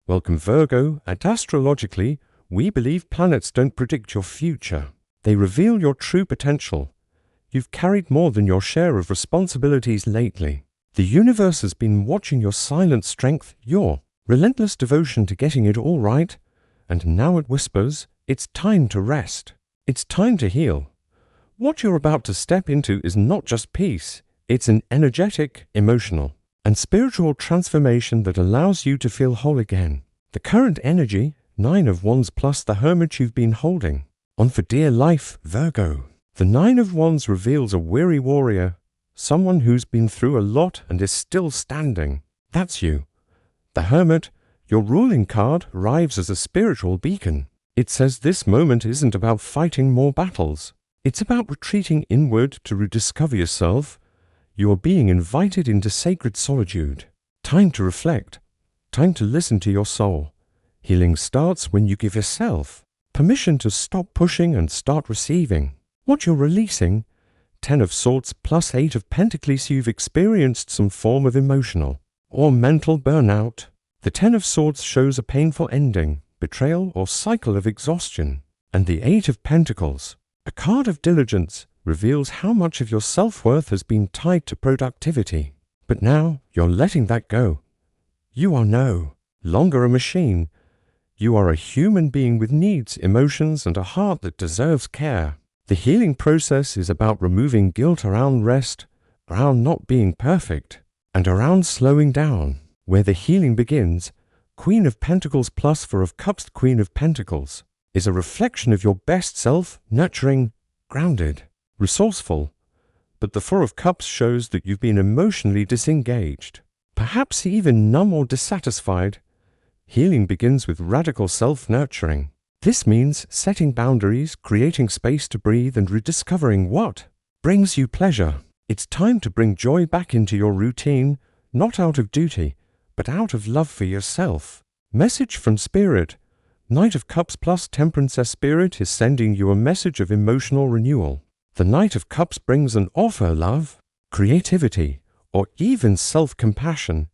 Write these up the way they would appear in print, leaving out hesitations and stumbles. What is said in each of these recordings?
Welcome Virgo. At Astrologically, we believe planets don't predict your future. They reveal your true potential. You've carried more than your share of responsibilities lately. The universe has been watching your silent strength, your relentless devotion to getting it all right, and now it whispers, it's time to rest. It's time to heal. What you're about to step into is not just peace, it's an energetic, emotional, and spiritual transformation that allows you to feel whole again. The current energy, 9 of Wands plus the Hermit you've been holding on for dear life, Virgo. The 9 of Wands reveals a weary warrior, someone who's been through a lot and is still standing. That's you. The Hermit, your ruling card, arrives as a spiritual beacon. It says this moment isn't about fighting more battles. It's about retreating inward to rediscover yourself. You are being invited into sacred solitude. Time to reflect. Time to listen to your soul. Healing starts when you give yourself permission to stop pushing and start receiving. What you're releasing, 10 of Swords plus 8 of Pentacles, you've experienced some form of emotional or mental burnout. The 10 of Swords shows a painful ending, betrayal or cycle of exhaustion. And the 8 of Pentacles, a card of diligence, reveals how much of your self-worth has been tied to productivity. But now you're letting that go. You are no longer a machine. You are a human being with needs, emotions, and a heart that deserves care. The healing process is about removing guilt around rest, around not being perfect, and around slowing down. Where the healing begins, Queen of Pentacles plus 4 of Cups, Queen of Pentacles, is a reflection of your best self, nurturing, grounded, resourceful. But the 4 of Cups shows that you've been emotionally disengaged, perhaps even numb or dissatisfied. Healing begins with radical self-nurturing. This means setting boundaries, creating space to breathe, and rediscovering what brings you pleasure. It's time to bring joy back into your routine, not out of duty, but out of love for yourself. Message from Spirit. Knight of Cups plus Temperance. Spirit is sending you a message of emotional renewal. The Knight of Cups brings an offer, love, creativity, or even self-compassion.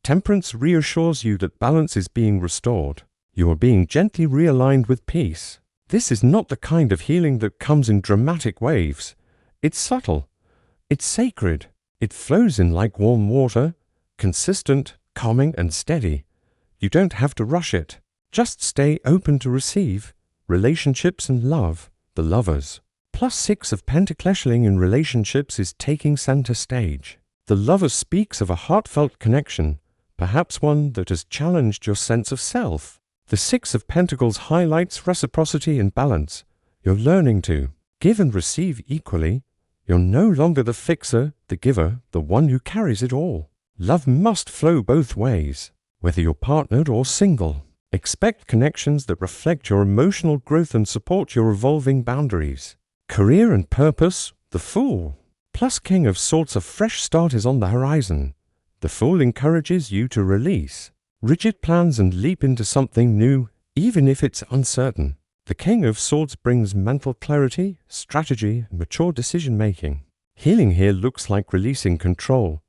Temperance reassures you that balance is being restored. You are being gently realigned with peace. This is not the kind of healing that comes in dramatic waves. It's subtle. It's sacred. It flows in like warm water, consistent, calming, and steady. You don't have to rush it. Just stay open to receive. Relationships and love. The Lovers. Plus 6 of Pentacles in relationships is taking center stage. The Lover speaks of a heartfelt connection, perhaps one that has challenged your sense of self. The 6 of Pentacles highlights reciprocity and balance. You're learning to give and receive equally. You're no longer the fixer, the giver, the one who carries it all. Love must flow both ways, whether you're partnered or single. Expect connections that reflect your emotional growth and support your evolving boundaries. Career and purpose. The Fool plus King of Swords, a fresh start is on the horizon. The Fool encourages you to release rigid plans and leap into something new, even if it's uncertain. The King of Swords brings mental clarity, strategy, and mature decision-making. Healing here looks like releasing control.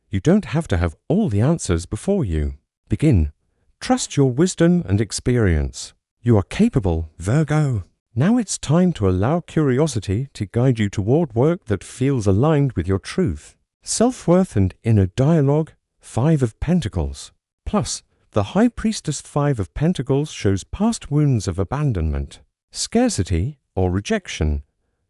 You don't have to have all the answers before you begin. Trust your wisdom and experience. You are capable, Virgo. Now it's time to allow curiosity to guide you toward work that feels aligned with your truth. Self-worth and inner dialogue. 5 of Pentacles. Plus, the High Priestess 5 of Pentacles shows past wounds of abandonment, scarcity, or rejection.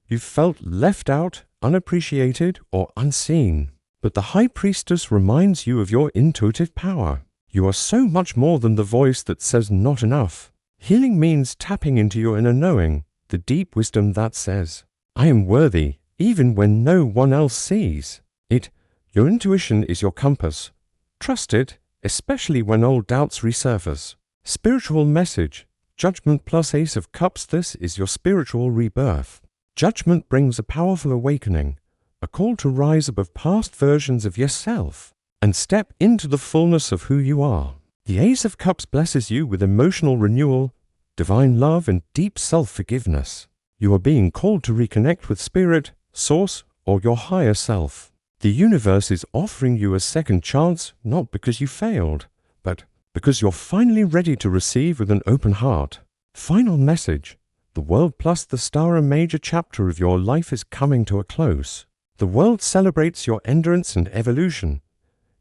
You've felt left out, unappreciated, or unseen. But the High Priestess reminds you of your intuitive power. You are so much more than the voice that says not enough. Healing means tapping into your inner knowing, the deep wisdom that says, I am worthy, even when no one else sees it. Your intuition is your compass. Trust it, especially when old doubts resurface. Spiritual message. Judgment plus Ace of Cups. This is your spiritual rebirth. Judgment brings a powerful awakening, a call to rise above past versions of yourself and step into the fullness of who you are. The Ace of Cups blesses you with emotional renewal, divine love, and deep self-forgiveness. You are being called to reconnect with Spirit, Source, or your higher self. The universe is offering you a second chance, not because you failed, but because you're finally ready to receive with an open heart. Final message. The world plus the star, a major chapter of your life, is coming to a close. The world celebrates your endurance and evolution.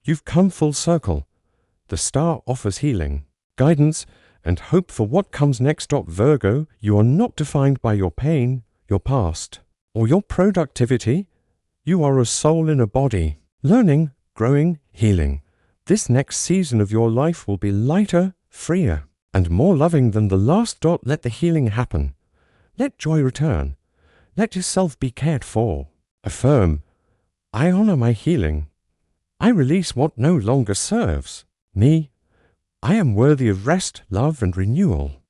You've come full circle. The star offers healing, guidance, and hope for what comes next. Virgo, you are not defined by your pain, your past, or your productivity. You are a soul in a body, learning, growing, healing. This next season of your life will be lighter, freer, and more loving than the last. Let the healing happen. Let joy return. Let yourself be cared for. Affirm, I honor my healing. I release what no longer serves me. I am worthy of rest, love, and renewal.